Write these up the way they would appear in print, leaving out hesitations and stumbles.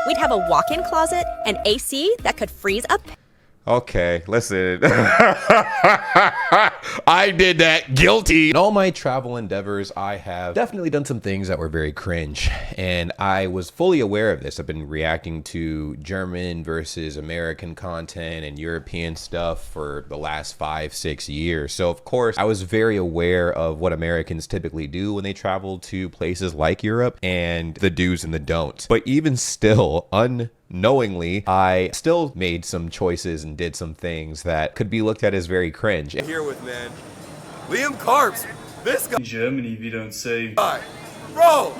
We'd have a walk-in closet, an AC that could freeze up. Okay, listen. I did that. Guilty. In all my travel endeavors, I have definitely done some things that were very cringe. And I was fully aware of this. I've been reacting to German versus American content and European stuff for the last 5-6 years. So of course, I was very aware of what Americans typically do when they travel to places like Europe and the do's and the don'ts. But even still, unknowingly, I still made some choices and did some things that could be looked at as very cringe. Here with, man, Liam Carps. This guy. In Germany, we don't say. Bro!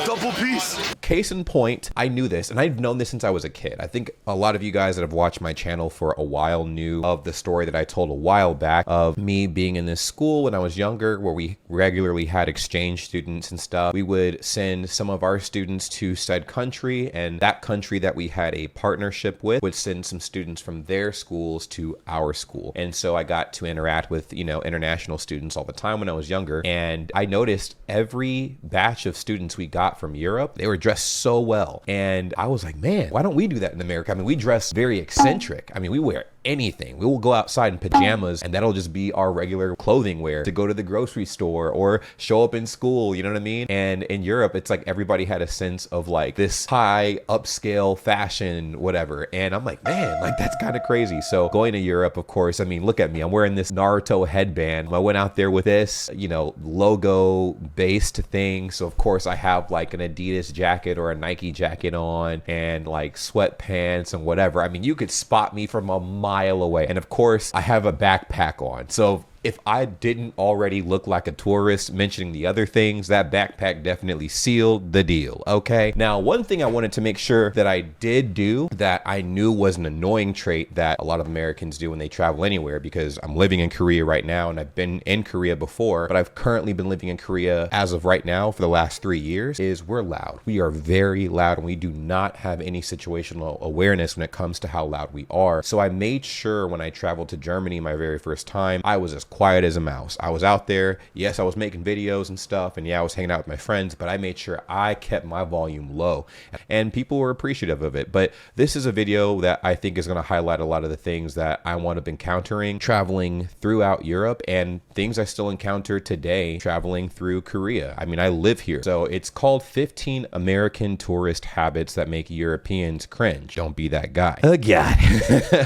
Double piece. Case in point, I knew this, and I've known this since I was a kid. I think a lot of you guys that have watched my channel for a while knew of the story that I told a while back of me being in this school when I was younger, where we regularly had exchange students and stuff. We would send some of our students to said country, and that country that we had a partnership with would send some students from their schools to our school. And so I got to interact with, you know, international students all the time when I was younger. And I noticed every batch of students we got from Europe, they were dressed so well. And I was like, man, why don't we do that in America? I mean, we dress very eccentric. I mean, we wear anything. We will go outside in pajamas and that'll just be our regular clothing wear to go to the grocery store or show up in school, you know what I mean? And in Europe, it's like everybody had a sense of like this high upscale fashion, whatever. And I'm like, man, like that's kind of crazy. So going to Europe, of course, I mean, look at me. I'm wearing this Naruto headband. I went out there with this, you know, logo based thing. So of course I have like an Adidas jacket or a Nike jacket on and like sweatpants and whatever. I mean, you could spot me from a mile away. And of course I have a backpack on. So if I didn't already look like a tourist mentioning the other things, that backpack definitely sealed the deal, okay? Now, one thing I wanted to make sure that I did do that I knew was an annoying trait that a lot of Americans do when they travel anywhere, because I'm living in Korea right now and I've been in Korea before, but I've currently been living in Korea as of right now for the last 3 years, is we're loud. We are very loud and we do not have any situational awareness when it comes to how loud we are. So I made sure when I traveled to Germany my very first time, I was as quiet as a mouse. I was out there. Yes, I was making videos and stuff. And yeah, I was hanging out with my friends, but I made sure I kept my volume low and people were appreciative of it. But this is a video that I think is going to highlight a lot of the things that I wound up encountering traveling throughout Europe and things I still encounter today traveling through Korea. I mean, I live here. So it's called 15 American tourist habits that make Europeans cringe. Don't be that guy. Oh God.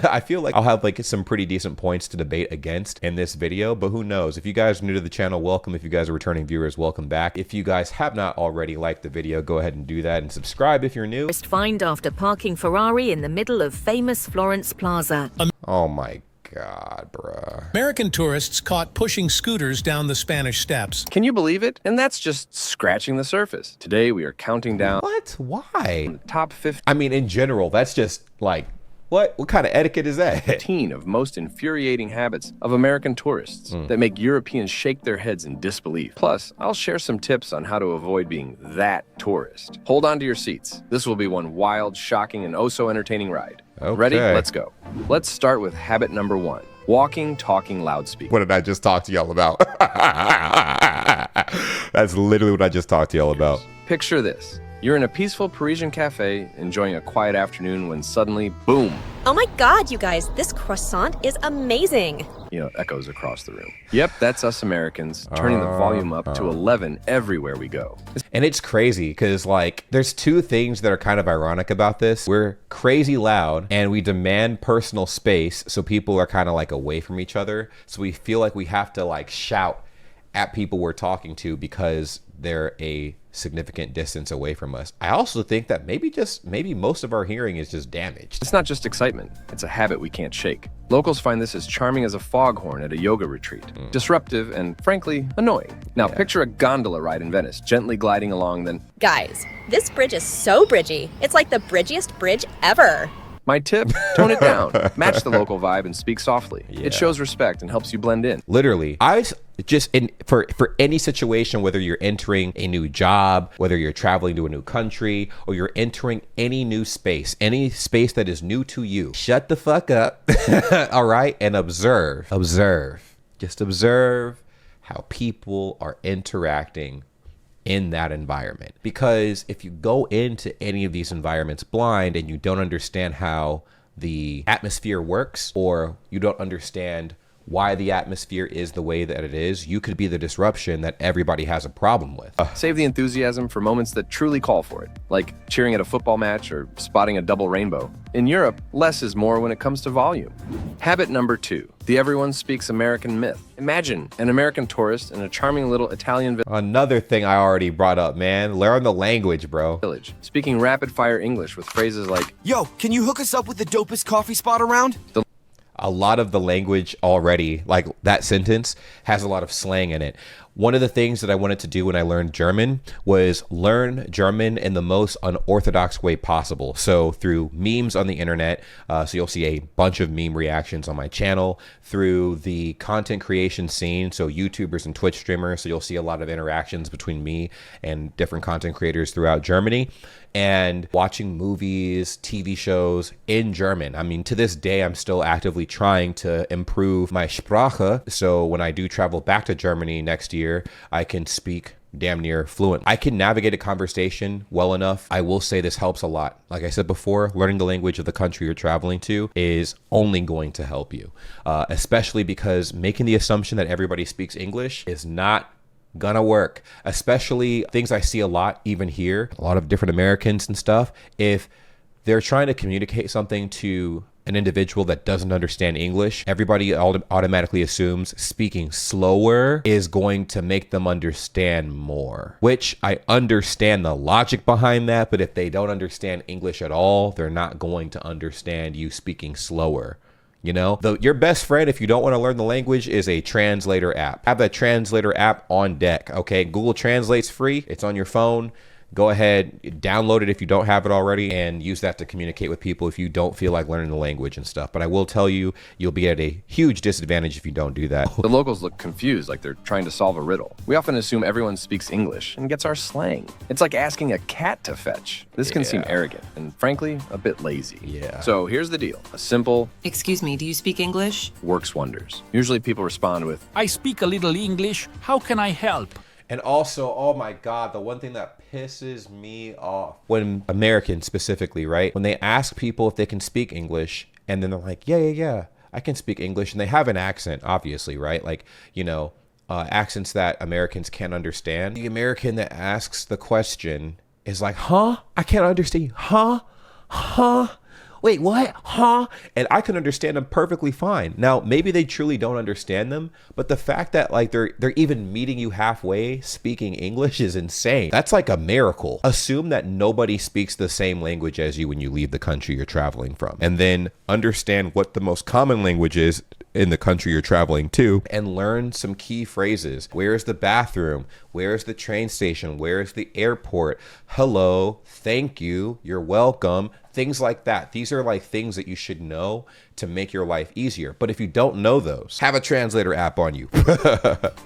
I feel like I'll have like some pretty decent points to debate against in this video, but who knows? If you guys are new to the channel, welcome. If you guys are returning viewers, welcome back. If you guys have not already liked the video, go ahead and do that and subscribe if you're new. Find after parking Ferrari in the middle of famous Florence Plaza. Oh my God, bruh. American tourists caught pushing scooters down the Spanish Steps. Can you believe it? And that's just scratching the surface. Today we are counting down What? Why? the top 15 I mean, in general, that's just like, what kind of etiquette is that? of most infuriating habits of American tourists that make Europeans shake their heads in disbelief. Plus, I'll share some tips on how to avoid being that tourist. Hold on to your seats. This will be one wild, shocking, and oh so entertaining ride. Okay. Ready? Let's go. Let's start with habit number 1. Walking, talking loudspeaker. What did I just talk to y'all about? That's literally what I just talked to y'all about. Picture this. You're in a peaceful Parisian cafe, enjoying a quiet afternoon when suddenly, boom, Oh my God, you guys, this croissant is amazing. Echoes across the room. Yep, that's us Americans, turning the volume up to 11 everywhere we go. And it's crazy because like there's two things that are kind of ironic about this. We're crazy loud and we demand personal space, so people are kind of like away from each other. So we feel like we have to like shout at people we're talking to because they're a significant distance away from us. I also think that maybe most of our hearing is just damaged. It's not just excitement, it's a habit we can't shake. Locals find this as charming as a foghorn at a yoga retreat, disruptive and frankly annoying. Now picture a gondola ride in Venice, gently gliding along, then Guys, this bridge is so bridgy. It's like the bridgiest bridge ever. my tip, tone it down, match the local vibe and speak softly. Yeah. It shows respect and helps you blend in. Literally, for any situation, whether you're entering a new job, whether you're traveling to a new country, or you're entering any new space, any space that is new to you, shut the fuck up, all right, and observe. Just observe how people are interacting in that environment. Because if you go into any of these environments blind and you don't understand how the atmosphere works, or you don't understand why the atmosphere is the way that it is, you could be the disruption that everybody has a problem with. Save the enthusiasm for moments that truly call for it, like cheering at a football match or spotting a double rainbow. In Europe, less is more when it comes to volume. Habit number 2, the everyone speaks American myth. Imagine an American tourist in a charming little Italian Another thing I already brought up, man. Learn the language, bro. village, speaking rapid-fire English with phrases like, Yo, can you hook us up with the dopest coffee spot around? A lot of the language already, like that sentence, has a lot of slang in it. One of the things that I wanted to do when I learned German was learn German in the most unorthodox way possible. So through memes on the internet, so you'll see a bunch of meme reactions on my channel, through the content creation scene, so YouTubers and Twitch streamers, so you'll see a lot of interactions between me and different content creators throughout Germany, and watching movies, TV shows in German. I mean, to this day, I'm still actively trying to improve my Sprache, so when I do travel back to Germany next year, I can speak damn near fluent. I can navigate a conversation well enough. I will say this helps a lot. Like I said before, learning the language of the country you're traveling to is only going to help you, especially because making the assumption that everybody speaks English is not gonna work. Especially things I see a lot, even here, a lot of different Americans and stuff. If they're trying to communicate something to an individual that doesn't understand English, everybody automatically assumes speaking slower is going to make them understand more, which I understand the logic behind that. But if they don't understand English at all, they're not going to understand you speaking slower. You know, your best friend, if you don't want to learn the language, is a translator app. Have that translator app on deck. Okay, Google Translate's free. It's on your phone. Go ahead, download it if you don't have it already, and use that to communicate with people if you don't feel like learning the language and stuff. But I will tell you, you'll be at a huge disadvantage if you don't do that. The locals look confused, like they're trying to solve a riddle. We often assume everyone speaks English and gets our slang. It's like asking a cat to fetch. This can seem arrogant and, frankly, a bit lazy. Yeah. So here's the deal. A simple Excuse me, do you speak English? works wonders. Usually people respond with, I speak a little English. How can I help? And also, oh my God, the one thing that pisses me off, when Americans specifically, right? When they ask people if they can speak English, and then they're like, yeah, I can speak English. And they have an accent, obviously, right? Like, you know, accents that Americans can't understand. The American that asks the question is like, huh? I can't understand you. Huh? Wait, what? Huh? And I can understand them perfectly fine. Now, maybe they truly don't understand them, but the fact that like they're even meeting you halfway speaking English is insane. That's like a miracle. Assume that nobody speaks the same language as you when you leave the country you're traveling from, and then understand what the most common language is in the country you're traveling to, and learn some key phrases. Where's the bathroom? Where's the train station? Where's the airport? Hello, thank you, you're welcome. Things like that. These are like things that you should know to make your life easier. But if you don't know those, have a translator app on you.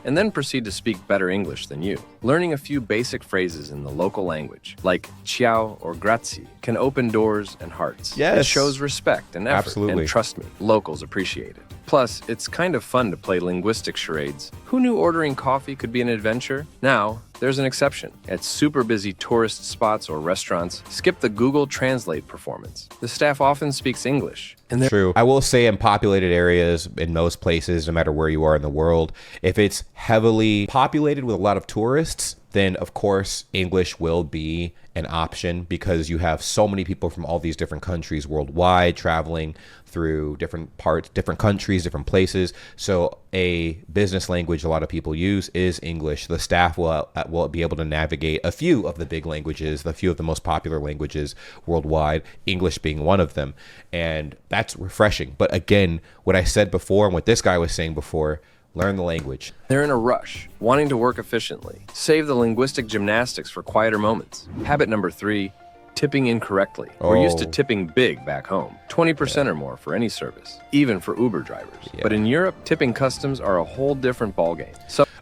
and then proceed to speak better English than you. Learning a few basic phrases in the local language, like ciao or grazie, can open doors and hearts. Yes. It shows respect and effort. Absolutely. And trust me, locals appreciate it. Plus, it's kind of fun to play linguistic charades. Who knew ordering coffee could be an adventure? Now, there's an exception. At super busy tourist spots or restaurants, skip the Google Translate performance. The staff often speaks English. And True. I will say in populated areas, in most places, no matter where you are in the world, if it's heavily populated with a lot of tourists, then of course English will be an option, because you have so many people from all these different countries worldwide traveling through different parts, different countries, different places. So a business language a lot of people use is English. The staff will be able to navigate a few of the big languages, a few of the most popular languages worldwide, English being one of them. And that's refreshing. But again, what I said before and what this guy was saying before, learn the language. they're in a rush, wanting to work efficiently. Save the linguistic gymnastics for quieter moments. Habit number 3, tipping incorrectly. We're used to tipping big back home, 20% or more for any service, even for Uber drivers. But in Europe, tipping customs are a whole different ballgame.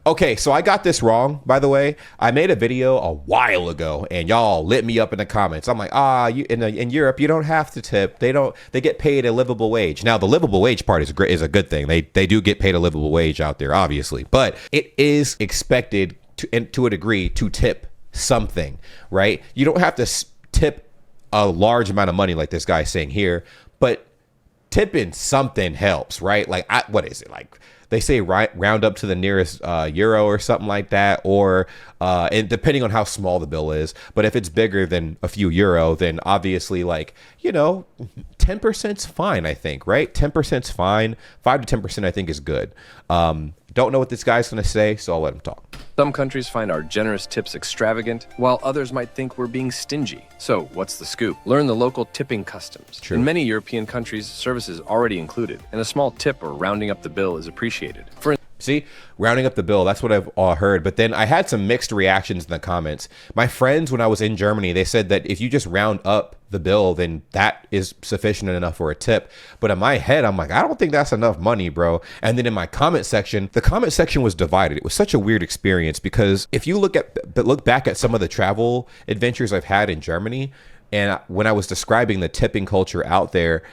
Okay, so I got this wrong, by the way. I made a video a while ago, and y'all lit me up in the comments. I'm like, in Europe, you don't have to tip. They get paid a livable wage. Now, the livable wage part is a good thing. They do get paid a livable wage out there, obviously. But it is expected to a degree to tip something, right? You don't have to tip a large amount of money like this guy's saying here, but tipping something helps, right? Like, what is it? Like, they say round up to the nearest euro or something like that, or and depending on how small the bill is. But if it's bigger than a few euro, then obviously, like, 10%'s fine, I think, right? 10%'s fine. 5 to 10%, I think, is good. Don't know what this guy's going to say, so I'll let him talk. Some countries find our generous tips extravagant, while others might think we're being stingy. So what's the scoop? Learn the local tipping customs. True. In many European countries, service is already included, and a small tip or rounding up the bill is appreciated. See, rounding up the bill, that's what I've heard. But then I had some mixed reactions in the comments. My friends, when I was in Germany, they said that if you just round up the bill, then that is sufficient enough for a tip. But in my head, I'm like, I don't think that's enough money, bro. And then in my comment section, the comment section was divided. It was such a weird experience because if you look back at some of the travel adventures I've had in Germany, and when I was describing the tipping culture out there,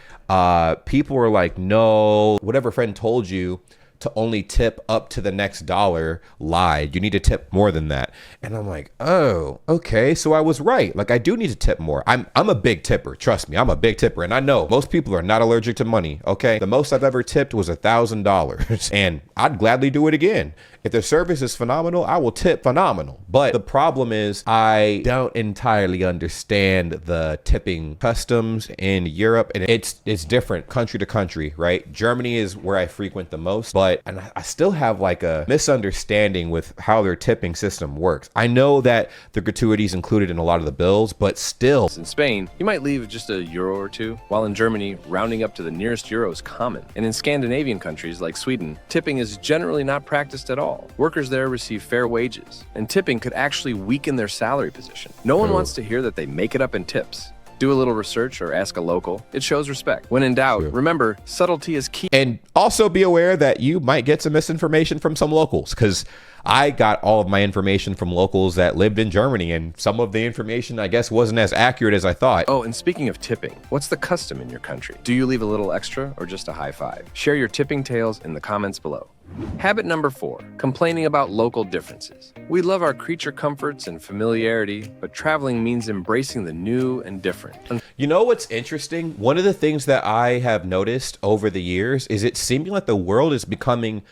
people were like, no, whatever friend told you to only tip up to the next dollar lied. You need to tip more than that. And I'm like, oh, okay. So I was right. Like, I do need to tip more. I'm a big tipper. Trust me, I'm a big tipper. And I know most people are not allergic to money. Okay. The most I've ever tipped was $1,000 and I'd gladly do it again. If the service is phenomenal, I will tip phenomenal. But the problem is I don't entirely understand the tipping customs in Europe. And it's different country to country, right? Germany is where I frequent the most, and I still have like a misunderstanding with how their tipping system works. I know that the gratuity is included in a lot of the bills, but still. In Spain, you might leave just a euro or two, while in Germany, rounding up to the nearest euro is common. And in Scandinavian countries like Sweden, tipping is generally not practiced at all. Workers there receive fair wages, and tipping could actually weaken their salary position. No one wants to hear that they make it up in tips. Do a little research or ask a local. It shows respect. When in doubt, remember, subtlety is key. And also be aware that you might get some misinformation from some locals, because I got all of my information from locals that lived in Germany, and some of the information, I guess, wasn't as accurate as I thought. Oh, and speaking of tipping, what's the custom in your country? Do you leave a little extra or just a high five? Share your tipping tales in the comments below. Habit number 4, complaining about local differences. We love our creature comforts and familiarity, but traveling means embracing the new and different. You know what's interesting? One of the things that I have noticed over the years is it seeming like the world is becoming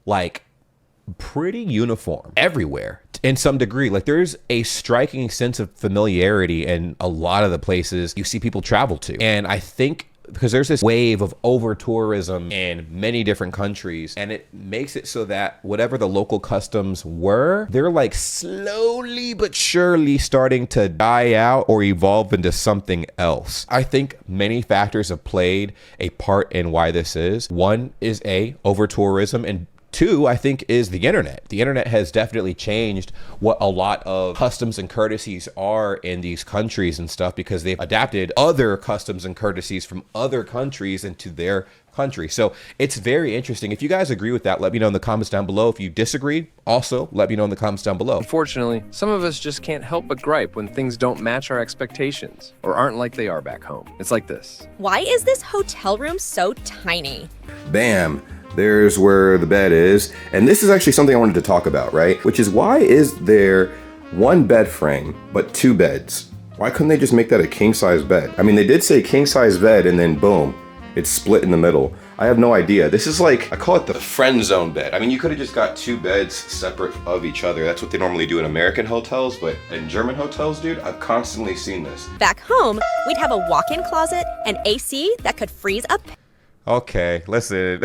like pretty uniform everywhere in some degree. Like, there's a striking sense of familiarity in a lot of the places you see people travel to. And I think because there's this wave of over tourism in many different countries, and it makes it so that whatever the local customs were, they're like slowly but surely starting to die out or evolve into something else. I think many factors have played a part in why this is. One is over tourism, and 2, I think, is the internet. The internet has definitely changed what a lot of customs and courtesies are in these countries and stuff, because they've adapted other customs and courtesies from other countries into their country. So it's very interesting. If you guys agree with that, let me know in the comments down below. If you disagree, also let me know in the comments down below. Unfortunately, some of us just can't help but gripe when things don't match our expectations or aren't like they are back home. It's like this. Why is this hotel room so tiny? Bam. There's where the bed is. And this is actually something I wanted to talk about, right? Which is, why is there one bed frame, but 2 beds? Why couldn't they just make that a king-size bed? I mean, they did say king-size bed, and then boom, it's split in the middle. I have no idea. This is like, I call it the friend zone bed. I mean, you could have just got 2 beds separate of each other. That's what they normally do in American hotels, but in German hotels, dude, I've constantly seen this. Back home, we'd have a walk-in closet, an AC that could freeze up. Okay, listen.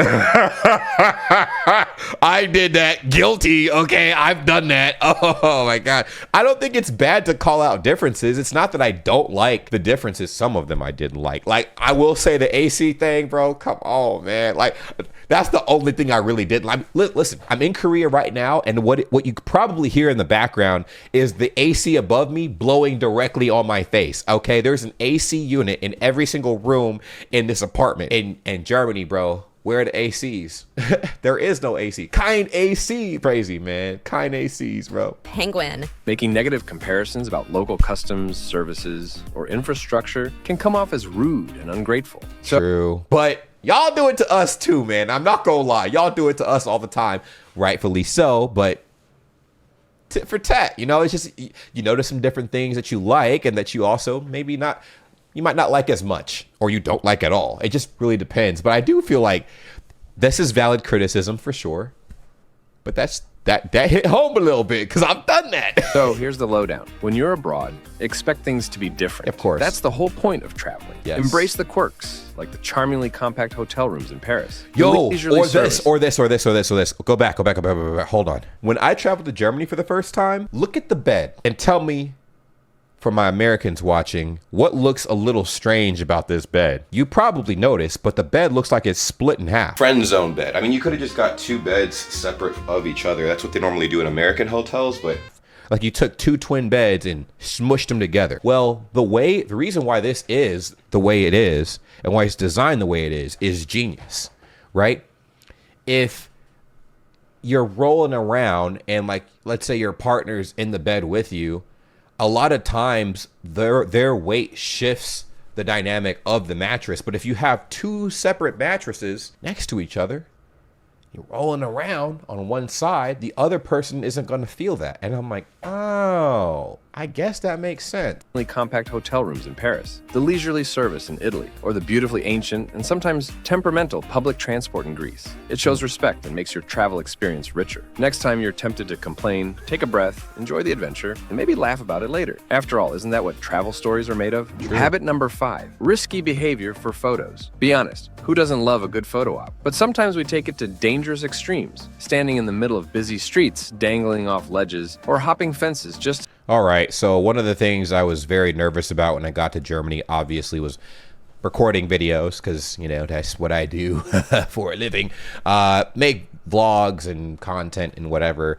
I did that. Guilty. Okay, I've done that. Oh my God. I don't think it's bad to call out differences. It's not that I don't like the differences. Some of them I didn't like. Like, I will say the AC thing, bro. Come on, man. Like, that's the only thing I really didn't like. Listen, I'm in Korea right now, and what you probably hear in the background is the AC above me blowing directly on my face. Okay, there's an AC unit in every single room in this apartment. In Germany, bro, where are the ACs? There is no AC. Kind AC. Crazy, man. Kind ACs, bro. Penguin. Making negative comparisons about local customs, services, or infrastructure can come off as rude and ungrateful. True. But y'all do it to us too, man. I'm not gonna lie. Y'all do it to us all the time. Rightfully so, but tit for tat. You know, it's just you notice some different things that you like and that you also maybe not, you might not like as much or you don't like at all. It just really depends. But I do feel like this is valid criticism for sure. But that hit home a little bit because I've done that. So here's the lowdown. When you're abroad, expect things to be different. Of course. That's the whole point of traveling. Yes. Embrace the quirks, like the charmingly compact hotel rooms in Paris. Yo, Leisurely or service. this. Go back. Hold on. When I traveled to Germany for the first time, look at the bed and tell me, for my Americans watching, what looks a little strange about this bed. You probably noticed, but the bed looks like it's split in half. Friend zone bed. I mean, you could have just got 2 beds separate of each other. That's what they normally do in American hotels, but Like you took 2 twin beds and smushed them together. Well, the reason why this is the way it is and why it's designed the way it is genius, right? If you're rolling around and, like, let's say your partner's in the bed with you, a lot of times their weight shifts the dynamic of the mattress. But if you have 2 separate mattresses next to each other, you're rolling around on one side, the other person isn't going to feel that. And I'm like, oh, I guess that makes sense. Compact hotel rooms in Paris, the leisurely service in Italy, or the beautifully ancient and sometimes temperamental public transport in Greece. It shows respect and makes your travel experience richer. Next time you're tempted to complain, take a breath, enjoy the adventure, and maybe laugh about it later. After all, isn't that what travel stories are made of? True. Habit number 5, risky behavior for photos. Be honest, who doesn't love a good photo op? But sometimes we take it to dangerous extremes, standing in the middle of busy streets, dangling off ledges, or hopping fences just... All right, so one of the things I was very nervous about when I got to Germany, obviously, was recording videos, because, you know, that's what I do for a living. Make vlogs and content and whatever.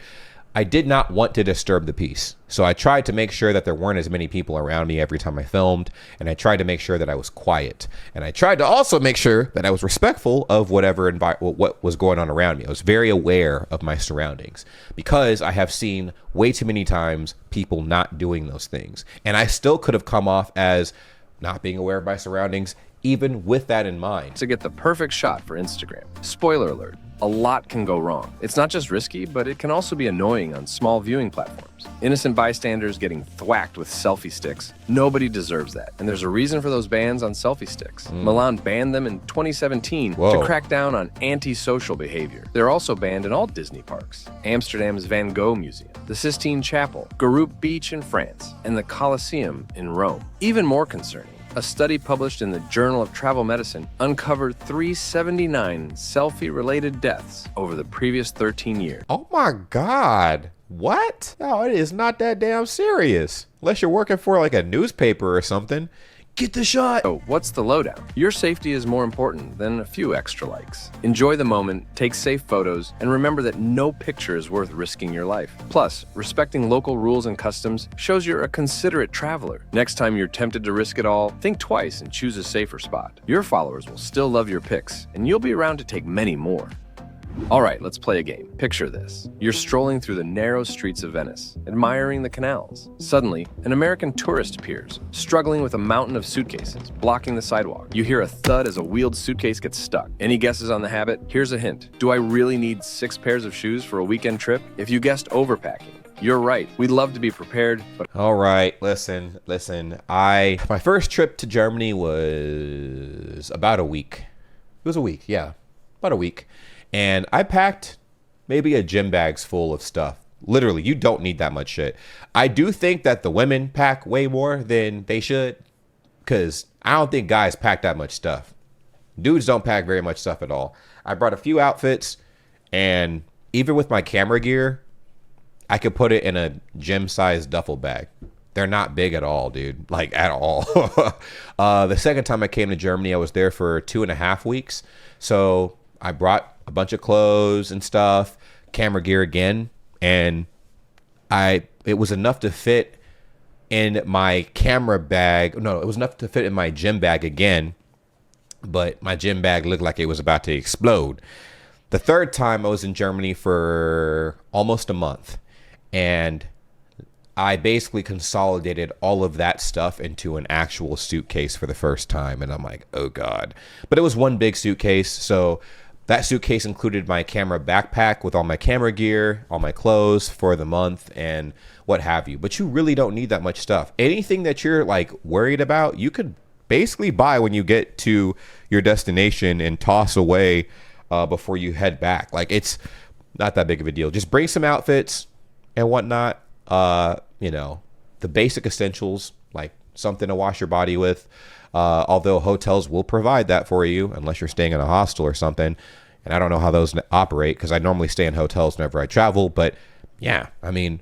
I did not want to disturb the peace. So I tried to make sure that there weren't as many people around me every time I filmed, and I tried to make sure that I was quiet. And I tried to also make sure that I was respectful of what was going on around me. I was very aware of my surroundings because I have seen way too many times people not doing those things. And I still could have come off as not being aware of my surroundings, even with that in mind. To get the perfect shot for Instagram. Spoiler alert, a lot can go wrong. It's not just risky, but it can also be annoying on small viewing platforms. Innocent bystanders getting thwacked with selfie sticks. Nobody deserves that. And there's a reason for those bans on selfie sticks. Milan banned them in 2017 to crack down on antisocial behavior. They're also banned in all Disney parks. Amsterdam's Van Gogh Museum, the Sistine Chapel, Garoupe Beach in France, and the Colosseum in Rome. Even more concerning, a study published in the Journal of Travel Medicine uncovered 379 selfie-related deaths over the previous 13 years. Oh my God. What? No, it is not that damn serious. Unless you're working for like a newspaper or something. Get the shot. So what's the lowdown? Your safety is more important than a few extra likes. Enjoy the moment, take safe photos, and remember that no picture is worth risking your life. Plus, respecting local rules and customs shows you're a considerate traveler. Next time you're tempted to risk it all, think twice and choose a safer spot. Your followers will still love your pics, and you'll be around to take many more. All right, let's play a game. Picture this. You're strolling through the narrow streets of Venice, admiring the canals. Suddenly, an American tourist appears, struggling with a mountain of suitcases, blocking the sidewalk. You hear a thud as a wheeled suitcase gets stuck. Any guesses on the habit? Here's a hint. Do I really need 6 pairs of shoes for a weekend trip? If you guessed overpacking, you're right. We'd love to be prepared, but... All right, listen. My first trip to Germany was about a week. It was a week, yeah. About a week. And I packed maybe a gym bag's full of stuff. Literally, you don't need that much shit. I do think that the women pack way more than they should, because I don't think guys pack that much stuff. Dudes don't pack very much stuff at all. I brought a few outfits, and even with my camera gear, I could put it in a gym-sized duffel bag. They're not big at all, dude. Like, at all. The second time I came to Germany, I was there for 2.5 weeks. So I brought a bunch of clothes and stuff, camera gear again, and it was enough to fit in my camera bag. No, it was enough to fit in my gym bag again, but my gym bag looked like it was about to explode. The third time I was in Germany for almost a month, and I basically consolidated all of that stuff into an actual suitcase for the first time, and I'm like, oh God. But it was one big suitcase, so That suitcase included my camera backpack with all my camera gear, all my clothes for the month, and what have you. But you really don't need that much stuff. Anything that you're like worried about, you could basically buy when you get to your destination and toss away before you head back. Like, it's not that big of a deal. Just bring some outfits and whatnot. You know, the basic essentials, like something to wash your body with. Although hotels will provide that for you unless you're staying in a hostel or something. And I don't know how those operate because I normally stay in hotels whenever I travel. But yeah, I mean,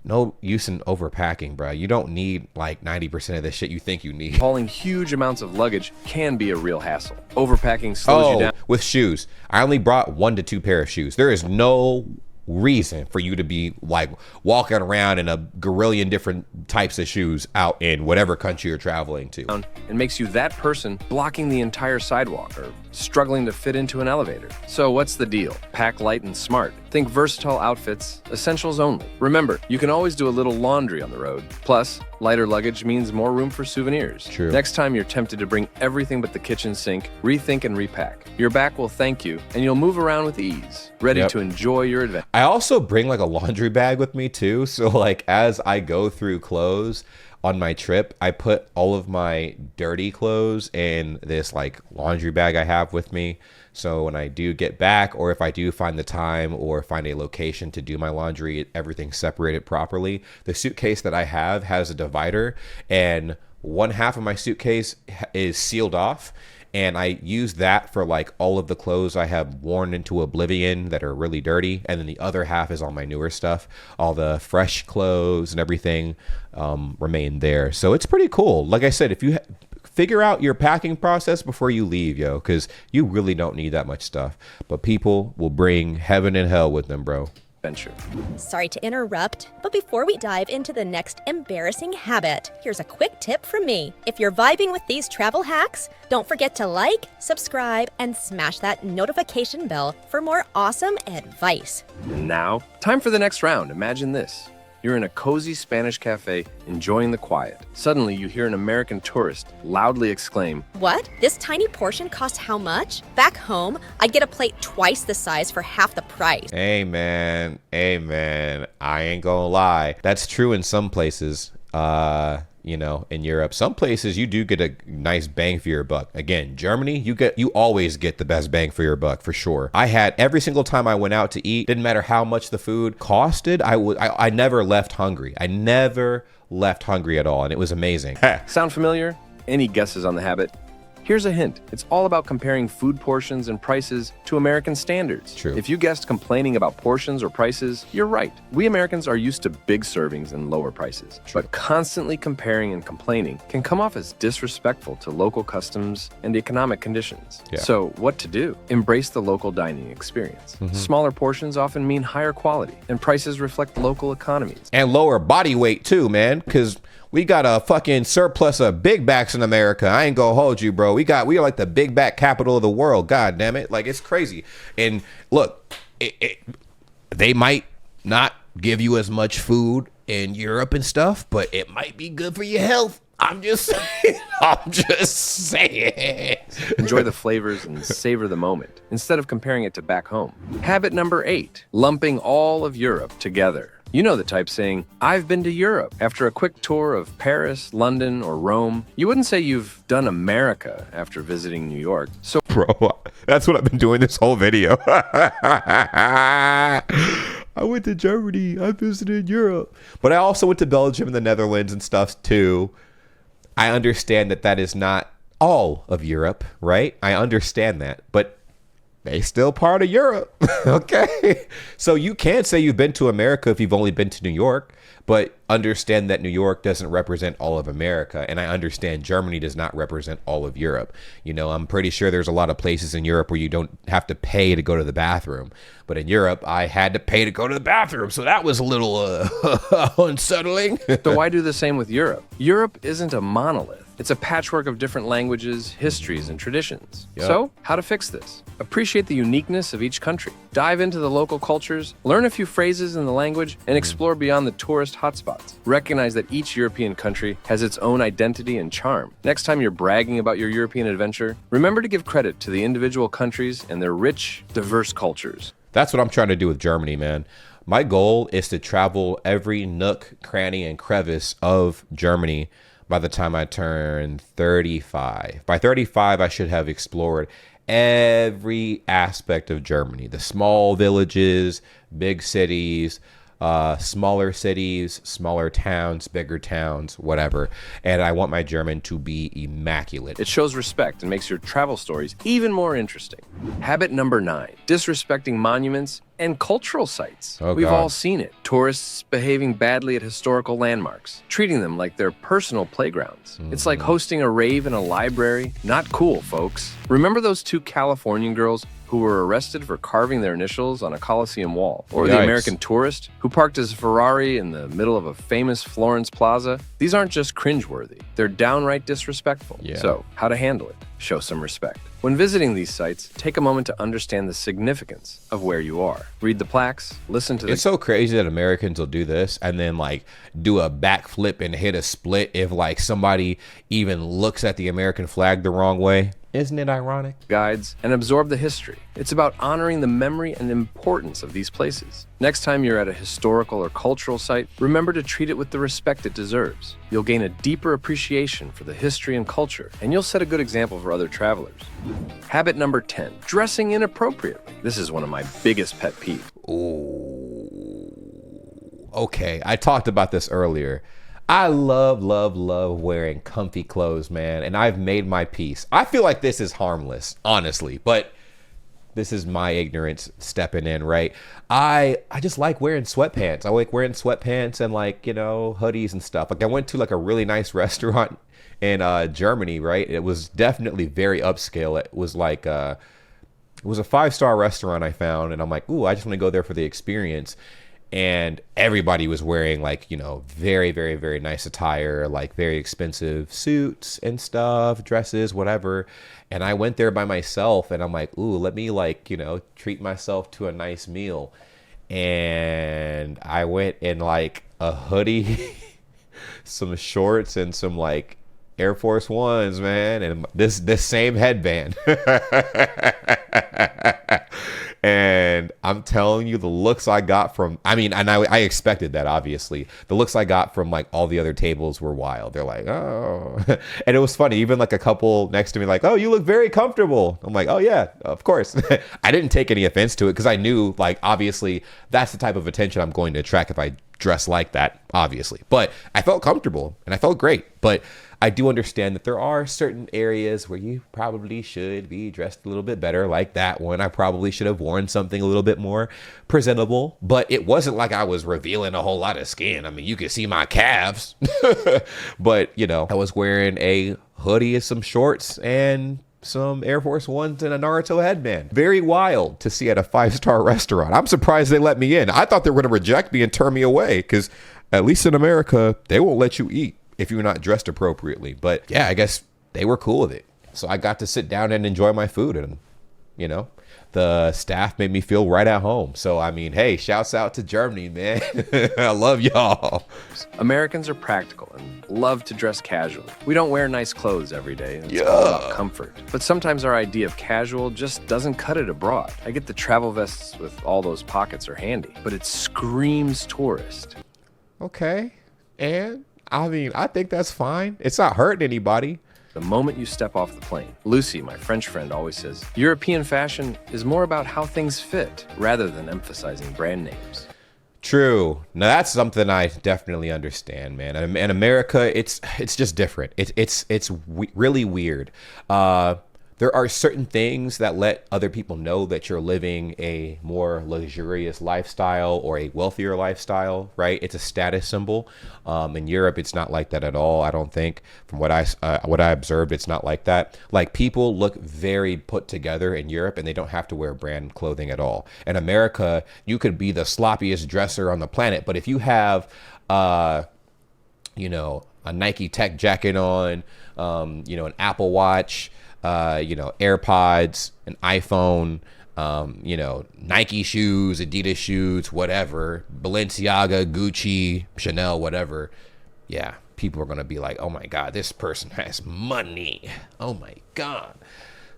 no use in overpacking, bro. You don't need like 90% of the shit you think you need. Hauling huge amounts of luggage can be a real hassle. Overpacking slows you down. With shoes. I only brought 1 to 2 pair of shoes. There is no reason for you to be like walking around in a gorillion different types of shoes out in whatever country you're traveling to. And makes you that person blocking the entire sidewalk or struggling to fit into an elevator. So what's the deal? Pack light and smart. Think versatile outfits, essentials only. Remember, you can always do a little laundry on the road. Plus, lighter luggage means more room for souvenirs. True. Next time you're tempted to bring everything but the kitchen sink, rethink and repack. Your back will thank you, and you'll move around with ease, ready to enjoy your adventure. I also bring like a laundry bag with me too. So like as I go through clothes on my trip, I put all of my dirty clothes in this like laundry bag I have with me. So when I do get back, or if I do find the time or find a location to do my laundry, everything's separated properly. The suitcase that I have has a divider, and one half of my suitcase is sealed off. And I use that for like all of the clothes I have worn into oblivion that are really dirty. And then the other half is all my newer stuff. All the fresh clothes and everything remain there. So it's pretty cool. Like I said, if you figure out your packing process before you leave, yo, because you really don't need that much stuff. But people will bring heaven and hell with them, bro. Sorry to interrupt, but before we dive into the next embarrassing habit, here's a quick tip from me. If you're vibing with these travel hacks, don't forget to like, subscribe, and smash that notification bell for more awesome advice. And now, time for the next round. Imagine this. You're in a cozy Spanish cafe, enjoying the quiet. Suddenly, you hear an American tourist loudly exclaim, "What? This tiny portion costs how much? Back home, I'd get a plate twice the size for half the price." Amen. Amen. I ain't gonna lie. That's true in some places. You know, in Europe, some places you do get a nice bang for your buck. Again, Germany, you always get the best bang for your buck for sure. I had every single time I went out to eat, didn't matter how much the food costed, I never left hungry. I never left hungry at all, and it was amazing. Sound familiar? Any guesses on the habit? Here's a hint. It's all about comparing food portions and prices to American standards. True. If you guessed complaining about portions or prices, you're right. We Americans are used to big servings and lower prices. True. But constantly comparing and complaining can come off as disrespectful to local customs and economic conditions. Yeah. So what to do? Embrace the local dining experience. Smaller portions often mean higher quality, and prices reflect local economies. And lower body weight too, man, because we got a fucking surplus of big backs in America. I ain't gonna hold you, bro. We are like the big back capital of the world. God damn it. Like, it's crazy. And look, they might not give you as much food in Europe and stuff, but it might be good for your health. I'm just saying. I'm just saying. Enjoy the flavors and savor the moment instead of comparing it to back home. Habit number 8, lumping all of Europe together. You know the type saying, "I've been to Europe." After a quick tour of Paris, London, or Rome, you wouldn't say you've done America after visiting New York. So, Bro, that's what I've been doing this whole video. I went to Germany. I visited Europe. But I also went to Belgium and the Netherlands and stuff too. I understand that that is not all of Europe, right? I understand that. But they still part of Europe. Okay. So you can't say you've been to America if you've only been to New York, but understand that New York doesn't represent all of America. And I understand Germany does not represent all of Europe. You know, I'm pretty sure there's a lot of places in Europe where you don't have to pay to go to the bathroom. But in Europe, I had to pay to go to the bathroom. So that was a little unsettling. So why do the same with Europe? Europe isn't a monolith. It's a patchwork of different languages, histories, and traditions. So, how to fix this? Appreciate the uniqueness of each country. Dive into the local cultures, learn a few phrases in the language, and explore beyond the tourist hotspots. Recognize that each European country has its own identity and charm. Next time you're bragging about your European adventure, remember to give credit to the individual countries and their rich, diverse cultures. That's what I'm trying to do with Germany, man. My goal is to travel every nook, cranny, and crevice of Germany by the time I turn 35. By 35, I should have explored every aspect of Germany. The small villages, big cities, smaller cities, smaller towns, bigger towns, whatever. And I want my German to be immaculate. It shows respect and makes your travel stories even more interesting. Habit number 9, disrespecting monuments and cultural sites. We've all seen it. Tourists behaving badly at historical landmarks, treating them like their personal playgrounds. It's like hosting a rave in a library. Not cool, folks. Remember those 2 Californian girls who were arrested for carving their initials on a Coliseum wall? Or the American tourist who parked his Ferrari in the middle of a famous Florence plaza? These aren't just cringeworthy, they're downright disrespectful. So, how to handle it? Show some respect. When visiting these sites, take a moment to understand the significance of where you are. Read the plaques, listen to the... It's so crazy that Americans will do this and then like do a backflip and hit a split if like somebody even looks at the American flag the wrong way. Isn't it ironic? Guides and absorb the history. It's about honoring the memory and importance of these places. Next time you're at a historical or cultural site, remember to treat it with the respect it deserves. You'll gain a deeper appreciation for the history and culture, and you'll set a good example for other travelers. Habit number 10, dressing inappropriately. This is one of my biggest pet peeves. Ooh. Okay, I talked about this earlier. I love wearing comfy clothes, man, and I've made my peace. I feel like this is harmless, honestly, but this is my ignorance stepping in, right? I just like wearing sweatpants. I like wearing sweatpants and like, you know, hoodies and stuff. Like I went to like a really nice restaurant in Germany, right? It was definitely very upscale. It was like it was a 5-star restaurant I found, and I'm like, ooh, I just want to go there for the experience. And everybody was wearing like, you know, very nice attire, like very expensive suits and stuff, dresses, whatever. And I went there by myself and I'm like, ooh, let me like, you know, treat myself to a nice meal. And I went in like a hoodie, some shorts, and some like Air Force Ones, man. And this same headband. And I'm telling you, the looks I got from, I mean, and I expected that, obviously. The looks I got from like all the other tables were wild. They're like, oh. And it was funny. Even like a couple next to me like, oh, you look very comfortable. I'm like, oh yeah, of course. I didn't take any offense to it because I knew like, obviously, that's the type of attention I'm going to attract if I dress like that, obviously. But I felt comfortable and I felt great. But I do understand that there are certain areas where you probably should be dressed a little bit better, like that one. I probably should have worn something a little bit more presentable, but it wasn't like I was revealing a whole lot of skin. I mean, you could see my calves, but you know, I was wearing a hoodie and some shorts and some Air Force Ones and a Naruto headband. Very wild to see at a 5-star restaurant. I'm surprised they let me in. I thought they were going to reject me and turn me away because at least in America, they won't let you eat if you're not dressed appropriately. But yeah, I guess they were cool with it. So I got to sit down and enjoy my food, and you know, the staff made me feel right at home. So I mean, hey, shouts out to Germany, man. I love y'all. Americans are practical and love to dress casually. We don't wear nice clothes every day, and it's all about comfort. But sometimes our idea of casual just doesn't cut it abroad. I get the travel vests with all those pockets are handy, but it screams tourist. Okay, and I mean, I think that's fine. It's not hurting anybody. The moment you step off the plane, Lucy, my French friend, always says, European fashion is more about how things fit rather than emphasizing brand names. True. Now that's something I definitely understand, man. In America, it's just different. It's really weird. There are certain things that let other people know that you're living a more luxurious lifestyle or a wealthier lifestyle, right? It's a status symbol. In Europe, it's not like that at all. I don't think, from what I observed, it's not like that. Like, people look very put together in Europe, and they don't have to wear brand clothing at all. In America, you could be the sloppiest dresser on the planet, but if you have, you know, a Nike Tech jacket on, an Apple Watch, AirPods, an iPhone, Nike shoes, Adidas shoes, whatever, Balenciaga, Gucci, Chanel, whatever. Yeah, people are going to be like, oh my God, this person has money. Oh my God.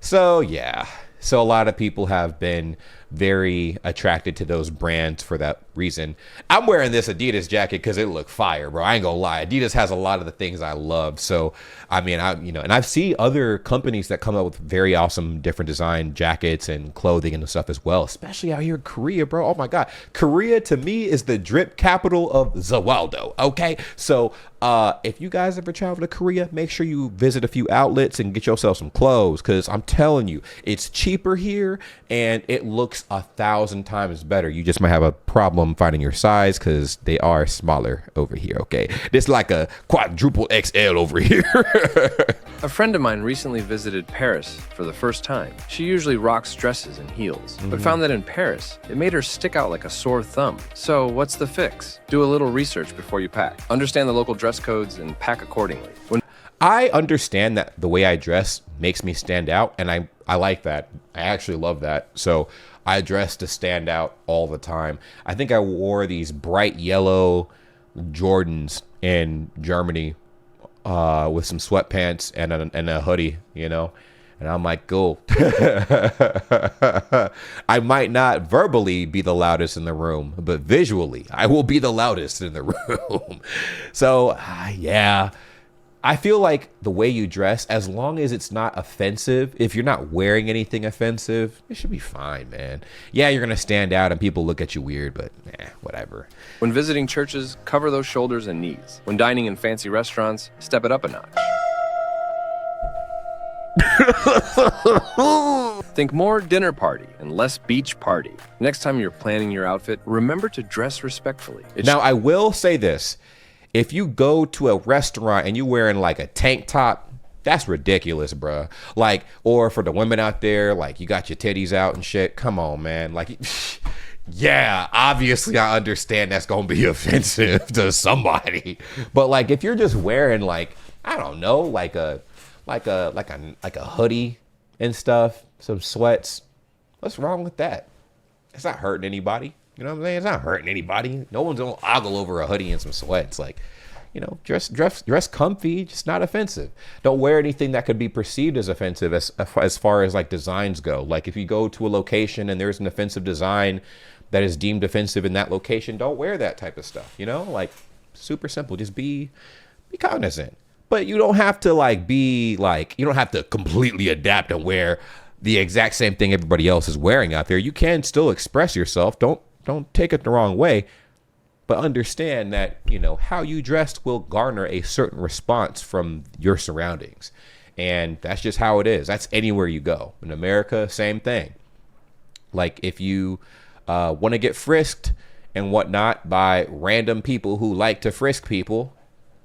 So yeah. So a lot of people have been very attracted to those brands for that reason. I'm wearing this Adidas jacket because it looked fire, bro. I ain't gonna lie. Adidas has a lot of the things I love. So, I mean, and I've seen other companies that come up with very awesome different design jackets and clothing and stuff as well, especially out here in Korea, bro. Oh my God. Korea to me is the drip capital of Zawaldo. Okay. So, if you guys ever travel to Korea, make sure you visit a few outlets and get yourself some clothes, because I'm telling you, it's cheaper here and it looks 1,000 times better. You just might have a problem finding your size because they are smaller over here. Okay, this like a quadruple XL over here. A friend of mine recently visited Paris for the first time. She usually rocks dresses and heels, but found that in Paris, it made her stick out like a sore thumb. So what's the fix? Do a little research before you pack. Understand the local dress codes and pack accordingly. I understand that the way I dress makes me stand out, and I like that. I actually love that. So I dress to stand out all the time. I think I wore these bright yellow Jordans in Germany with some sweatpants and a hoodie, and I'm like, cool. I might not verbally be the loudest in the room, but visually I will be the loudest in the room. So yeah, I feel like the way you dress, as long as it's not offensive, if you're not wearing anything offensive, it should be fine, man. Yeah, you're going to stand out and people look at you weird, but whatever. When visiting churches, cover those shoulders and knees. When dining in fancy restaurants, step it up a notch. Think more dinner party and less beach party. Next time you're planning your outfit, remember to dress respectfully. Now, I will say this. If you go to a restaurant and you're wearing like a tank top, that's ridiculous, bruh. Like, or for the women out there, like you got your titties out and shit. Come on, man. Like, yeah, obviously I understand that's going to be offensive to somebody. But like, if you're just wearing like, I don't know, like a hoodie and stuff, some sweats, what's wrong with that? It's not hurting anybody. You know what I'm saying? It's not hurting anybody. No one's gonna ogle over a hoodie and some sweats. Like, dress comfy, just not offensive. Don't wear anything that could be perceived as offensive as far as like designs go. Like if you go to a location and there's an offensive design that is deemed offensive in that location, don't wear that type of stuff. Like super simple. Just be cognizant. But you don't have to you don't have to completely adapt and wear the exact same thing everybody else is wearing out there. You can still express yourself. Don't take it the wrong way, but understand that, how you dressed will garner a certain response from your surroundings. And that's just how it is. That's anywhere you go. In America, same thing. Like if you want to get frisked and whatnot by random people who like to frisk people,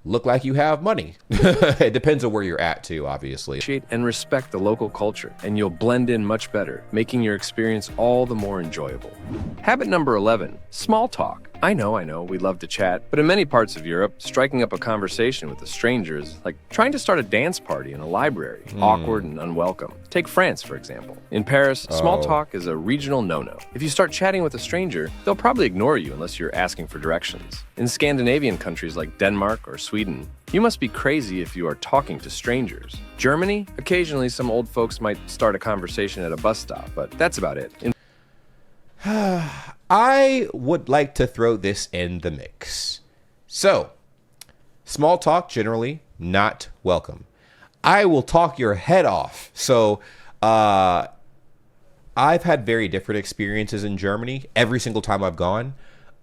look like you have money. It depends on where you're at too, obviously. Appreciate and respect the local culture, and you'll blend in much better, making your experience all the more enjoyable. Habit number 11, small talk. I know, we love to chat, but in many parts of Europe, striking up a conversation with a stranger is like trying to start a dance party in a library, awkward and unwelcome. Take France, for example. In Paris, small talk is a regional no-no. If you start chatting with a stranger, they'll probably ignore you unless you're asking for directions. In Scandinavian countries like Denmark or Sweden, you must be crazy if you are talking to strangers. Germany, occasionally some old folks might start a conversation at a bus stop, but that's about it. I would like to throw this in the mix. So, small talk generally not welcome. I will talk your head off. So, I've had very different experiences in Germany every single time I've gone,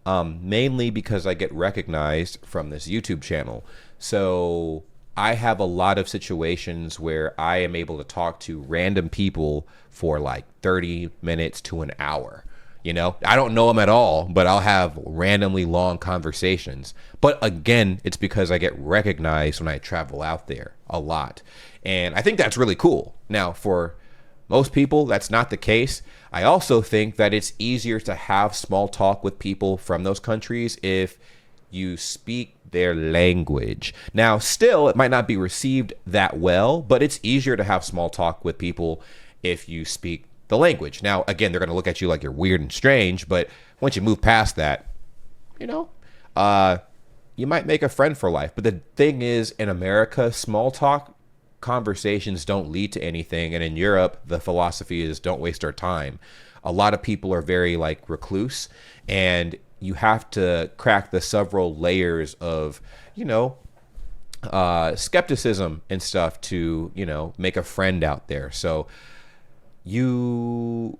mainly because I get recognized from this YouTube channel. So, I have a lot of situations where I am able to talk to random people for like 30 minutes to an hour. I don't know them at all, but I'll have randomly long conversations. But again, it's because I get recognized when I travel out there a lot. And I think that's really cool. Now, for most people, that's not the case. I also think that it's easier to have small talk with people from those countries if you speak their language. Now, still, it might not be received that well, but it's easier to have small talk with people if you speak the language. Now, again, they're going to look at you like you're weird and strange, but once you move past that, you know, you might make a friend for life. But the thing is, in America, small talk conversations don't lead to anything. And in Europe, the philosophy is don't waste our time. A lot of people are very like recluse, and you have to crack the several layers of, you know, skepticism and stuff to, you know, make a friend out there. So you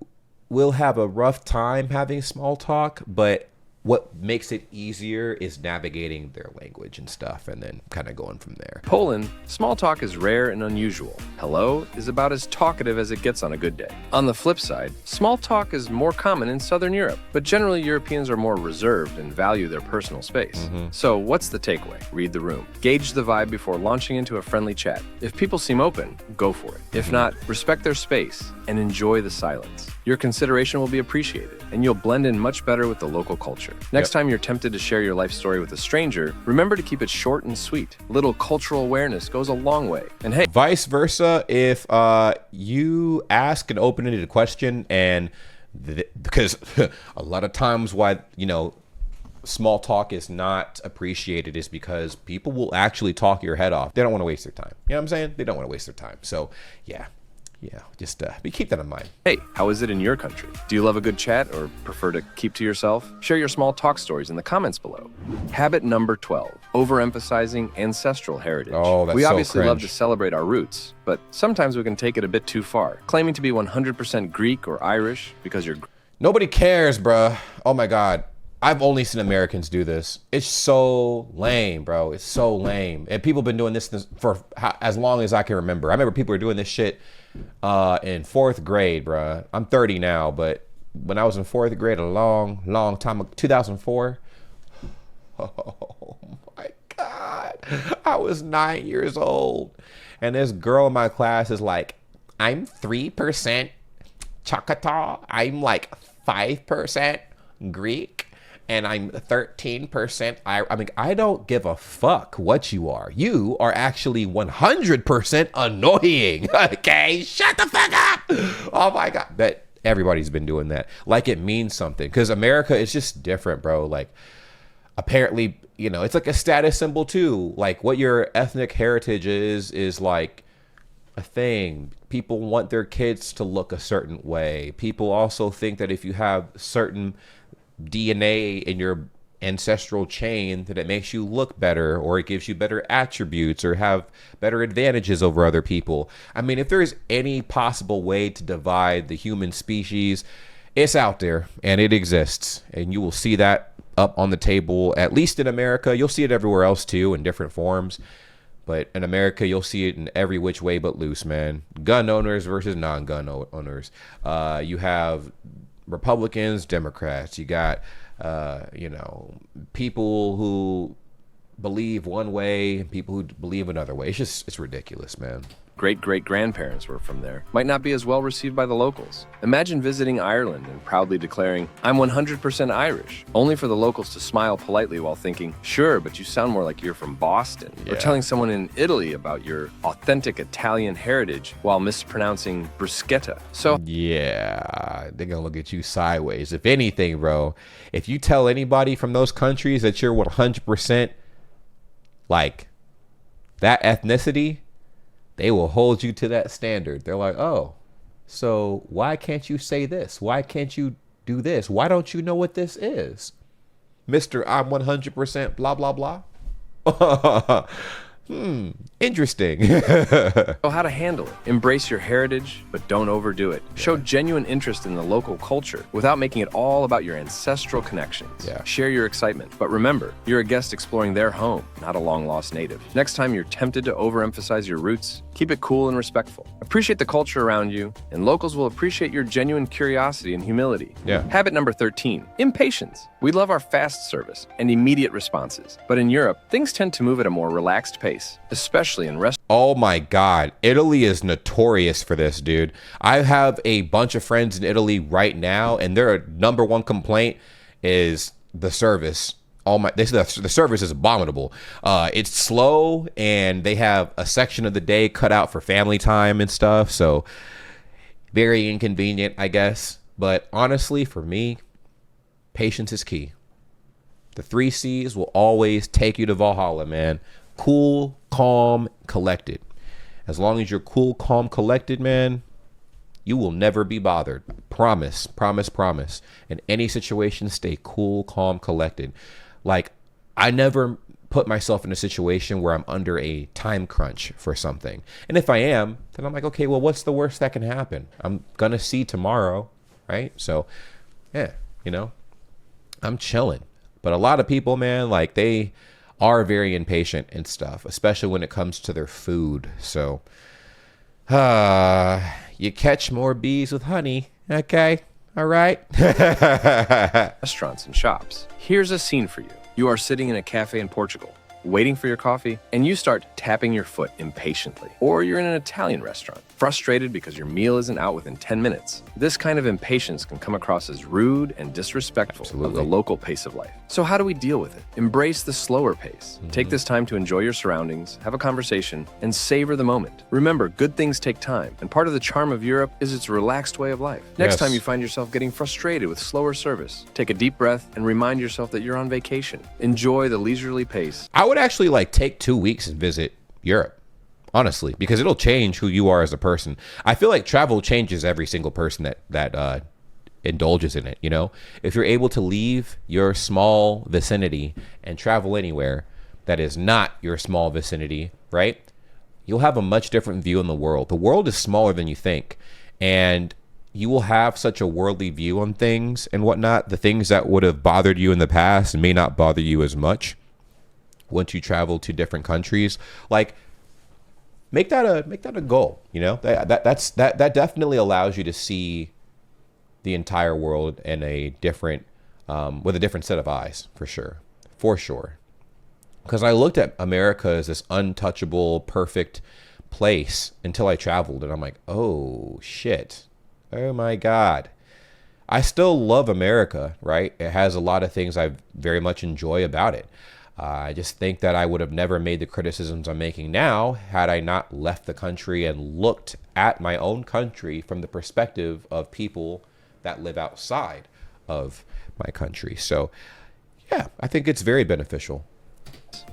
will have a rough time having small talk, but what makes it easier is navigating their language and stuff, and then kind of going from there. Poland, small talk is rare and unusual. Hello is about as talkative as it gets on a good day. On the flip side, small talk is more common in Southern Europe, but generally Europeans are more reserved and value their personal space. So what's the takeaway? Read the room. Gauge the vibe before launching into a friendly chat. If people seem open, go for it. If not, respect their space and enjoy the silence. Your consideration will be appreciated, and you'll blend in much better with the local culture. Next time you're tempted to share your life story with a stranger, remember to keep it short and sweet. Little cultural awareness goes a long way. And hey, vice versa, if you ask an open-ended question, and because a lot of times why, you know, small talk is not appreciated is because people will actually talk your head off. They don't want to waste their time. You know what I'm saying? They don't want to waste their time. So yeah, just keep that in mind. Hey, how is it in your country? Do you love a good chat or prefer to keep to yourself? Share your small talk stories in the comments below. Habit number 12, overemphasizing ancestral heritage. Oh, that's we so obviously love to cringe. celebrate our roots, but sometimes we can take it a bit too far. Claiming to be 100% Greek or Irish because you're... Nobody cares, bruh. Oh my God. I've only seen Americans do this. It's so lame, bro. It's so lame. And people have been doing this for as long as I can remember. I remember people were doing this shit in 4th grade, bruh. I'm 30 now, but when I was in 4th grade, a long time, 2004. Oh my God. I was 9 years old. And this girl in my class is like, I'm 3% Choctaw. I'm like 5% Greek. And I'm 13% I mean, I don't give a fuck what you are. You are actually 100% annoying. Okay, shut the fuck up. Oh my God. That everybody's been doing that. Like it means something. Because America is just different, bro. Like apparently, you know, it's like a status symbol too. Like what your ethnic heritage is like a thing. People want their kids to look a certain way. People also think that if you have certain DNA in your ancestral chain, that it makes you look better, or it gives you better attributes, or have better advantages over other people. I mean, if there's any possible way to divide the human species, it's out there and it exists, and you will see that up on the table, at least in America. You'll see it everywhere else too in different forms, but in America you'll see it in every which way but loose, man. Gun owners versus non-gun owners. You have Republicans, Democrats. You got, you know, people who believe one way and people who believe another way. It's ridiculous, man. Great-great-grandparents were from there, might not be as well received by the locals. Imagine visiting Ireland and proudly declaring, I'm 100% Irish, only for the locals to smile politely while thinking, sure, but you sound more like you're from Boston. Yeah. Or telling someone in Italy about your authentic Italian heritage while mispronouncing bruschetta. So Yeah, they're gonna look at you sideways. If anything, bro, if you tell anybody from those countries that you're 100% like that ethnicity, they will hold you to that standard. They're like, oh, so why can't you say this? Why can't you do this? Why don't you know what this is? Mr. I'm 100% blah, blah, blah. Interesting. know how to handle it. Embrace your heritage, but don't overdo it. Show genuine interest in the local culture without making it all about your ancestral connections. Yeah. Share your excitement, but remember, you're a guest exploring their home, not a long-lost native. Next time you're tempted to overemphasize your roots, keep it cool and respectful. Appreciate the culture around you, and locals will appreciate your genuine curiosity and humility. Yeah. Habit number 13, impatience. We love our fast service and immediate responses, but in Europe, things tend to move at a more relaxed pace, especially in restaurants. Oh my God. Italy is notorious for this, dude. I have a bunch of friends in Italy right now, and their number one complaint is the service. the service is abominable. It's slow, and they have a section of the day cut out for family time and stuff. So very inconvenient, I guess. But honestly, for me, patience is key. The 3 C's will always take you to Valhalla, man. Cool, calm, collected. As long as you're cool, calm, collected, man, you will never be bothered. Promise, promise, promise. In any situation, stay cool, calm, collected. Like, I never put myself in a situation where I'm under a time crunch for something. And if I am, then I'm like, okay, well, what's the worst that can happen? I'm gonna see tomorrow, right? So, yeah, I'm chilling. But a lot of people, man, like, they are very impatient and stuff, especially when it comes to their food. So, you catch more bees with honey, okay? All right? Restaurants and shops. Here's a scene for you. You are sitting in a cafe in Portugal, waiting for your coffee, and you start tapping your foot impatiently. Or you're in an Italian restaurant, frustrated because your meal isn't out within 10 minutes. This kind of impatience can come across as rude and disrespectful of the local pace of life. So how do we deal with it? Embrace the slower pace. Take this time to enjoy your surroundings, have a conversation, and savor the moment. Remember, good things take time, and part of the charm of Europe is its relaxed way of life. Next time you find yourself getting frustrated with slower service, take a deep breath and remind yourself that you're on vacation. Enjoy the leisurely pace. I would actually take 2 weeks and visit Europe, honestly, because it'll change who you are as a person. I feel like travel changes every single person that indulges in it. If you're able to leave your small vicinity and travel anywhere that is not your small vicinity, right, you'll have a much different view on the world. The world is smaller than you think, and you will have such a worldly view on things and whatnot. The things that would have bothered you in the past may not bother you as much once you travel to different countries. Like, make that a goal. That definitely allows you to see the entire world in a different with a different set of eyes, for sure. Because I looked at America as this untouchable, perfect place until I traveled, and I'm like, oh shit, oh my god. I still love America, right? It has a lot of things I very much enjoy about it. I just think that I would have never made the criticisms I'm making now had I not left the country and looked at my own country from the perspective of people that live outside of my country. So, yeah, I think it's very beneficial.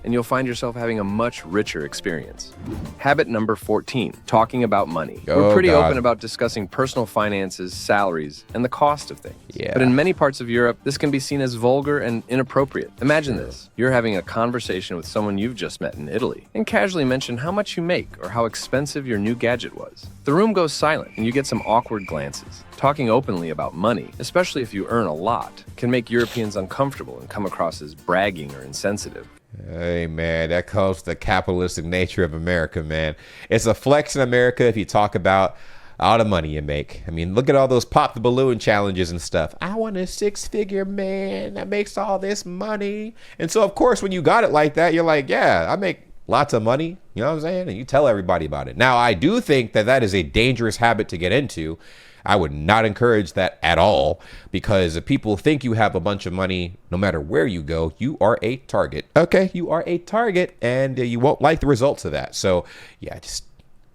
And you'll find yourself having a much richer experience. Habit number 14, talking about money. We're pretty open about discussing personal finances, salaries, and the cost of things. Yeah. But in many parts of Europe, this can be seen as vulgar and inappropriate. Imagine this. You're having a conversation with someone you've just met in Italy and casually mention how much you make or how expensive your new gadget was. The room goes silent and you get some awkward glances. Talking openly about money, especially if you earn a lot, can make Europeans uncomfortable and come across as bragging or insensitive. Hey, man, that comes the capitalistic nature of America, man. It's a flex in America if you talk about all the money you make. I mean, look at all those pop the balloon challenges and stuff. I want a 6-figure man that makes all this money. And so, of course, when you got it like that, you're like, yeah, I make lots of money. You know what I'm saying? And you tell everybody about it. Now, I do think that is a dangerous habit to get into. I would not encourage that at all, because if people think you have a bunch of money, no matter where you go, you are a target. Okay, you are a target, and you won't like the results of that. So, yeah, just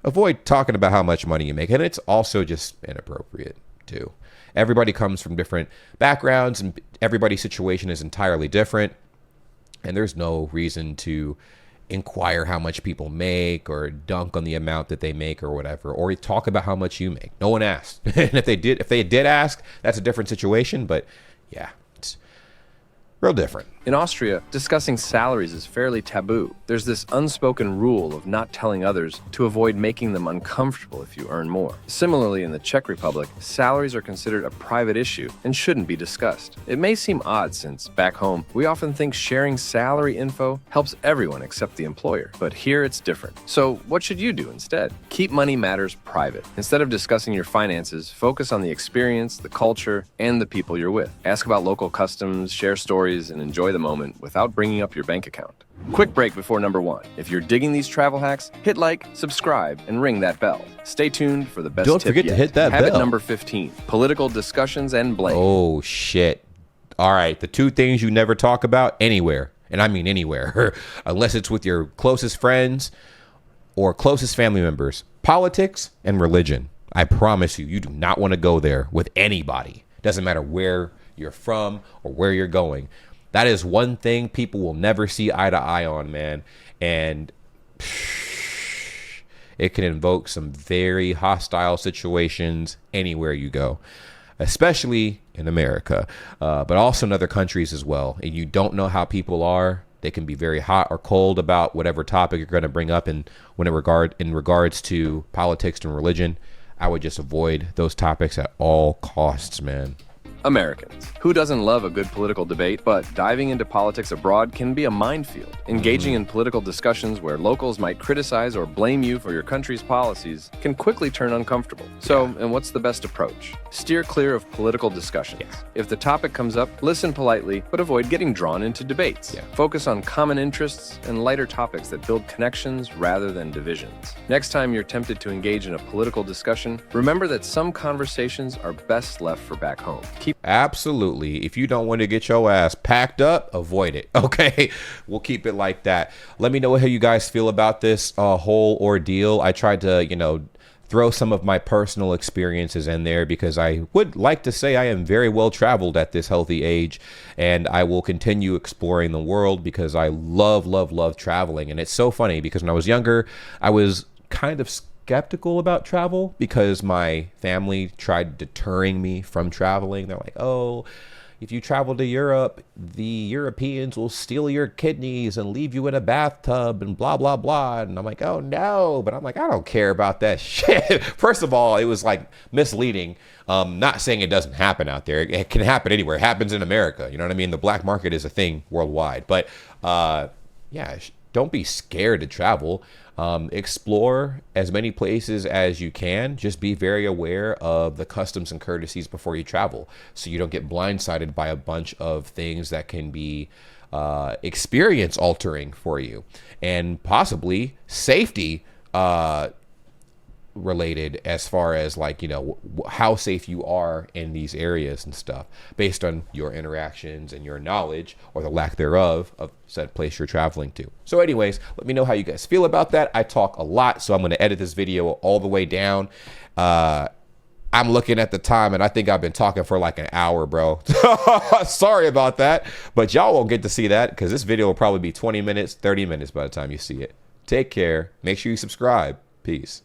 avoid talking about how much money you make. And it's also just inappropriate, too. Everybody comes from different backgrounds, and everybody's situation is entirely different. And there's no reason to inquire how much people make or dunk on the amount that they make or whatever, or talk about how much you make. No one asked. And if they did ask, that's a different situation. But yeah, it's real different. In Austria, discussing salaries is fairly taboo. There's this unspoken rule of not telling others to avoid making them uncomfortable if you earn more. Similarly, in the Czech Republic, salaries are considered a private issue and shouldn't be discussed. It may seem odd since, back home, we often think sharing salary info helps everyone except the employer. But here it's different. So what should you do instead? Keep money matters private. Instead of discussing your finances, focus on the experience, the culture, and the people you're with. Ask about local customs, share stories, and enjoy the moment without bringing up your bank account. Quick break before number 1. If you're digging these travel hacks, hit like, subscribe, and ring that bell. Stay tuned for the best Don't tip forget yet. to hit that Habit bell. number 15, political discussions and blame. Oh, shit. All right, the two things you never talk about anywhere, and I mean anywhere, unless it's with your closest friends or closest family members: politics and religion. I promise you, you do not want to go there with anybody. Doesn't matter where you're from or where you're going. That is one thing people will never see eye to eye on, man. And it can invoke some very hostile situations anywhere you go, especially in America, but also in other countries as well. And you don't know how people are. They can be very hot or cold about whatever topic you're going to bring up. And when in regards to politics and religion, I would just avoid those topics at all costs, man. Americans. Who doesn't love a good political debate? But diving into politics abroad can be a minefield. Engaging in political discussions where locals might criticize or blame you for your country's policies can quickly turn uncomfortable. So, and what's the best approach? Steer clear of political discussions. If the topic comes up, listen politely, but avoid getting drawn into debates. Focus on common interests and lighter topics that build connections rather than divisions. Next time you're tempted to engage in a political discussion, remember that some conversations are best left for back home. Absolutely. If you don't want to get your ass packed up, avoid it. Okay, we'll keep it like that. Let me know how you guys feel about this whole ordeal. I tried to, throw some of my personal experiences in there because I would like to say I am very well traveled at this healthy age, and I will continue exploring the world because I love traveling. And it's so funny because when I was younger, I was kind of skeptical about travel because my family tried deterring me from traveling. They're like, oh, if you travel to Europe, the Europeans will steal your kidneys and leave you in a bathtub and blah, blah, blah. And I'm like, oh no. But I'm like, I don't care about that shit. First of all, it was like misleading. Not saying it doesn't happen out there. It can happen anywhere. It happens in America. You know what I mean? The black market is a thing worldwide. But yeah, don't be scared to travel. Explore as many places as you can. Just be very aware of the customs and courtesies before you travel, so you don't get blindsided by a bunch of things that can be experience altering for you and possibly safety related, as far as like, how safe you are in these areas and stuff based on your interactions and your knowledge or the lack thereof of said place you're traveling to. So anyways, let me know how you guys feel about that. I talk a lot, so I'm going to edit this video all the way down. I'm looking at the time and I think I've been talking for like an hour, bro. Sorry about that, but y'all won't get to see that because this video will probably be 20 minutes, 30 minutes by the time you see it. Take care. Make sure you subscribe. Peace.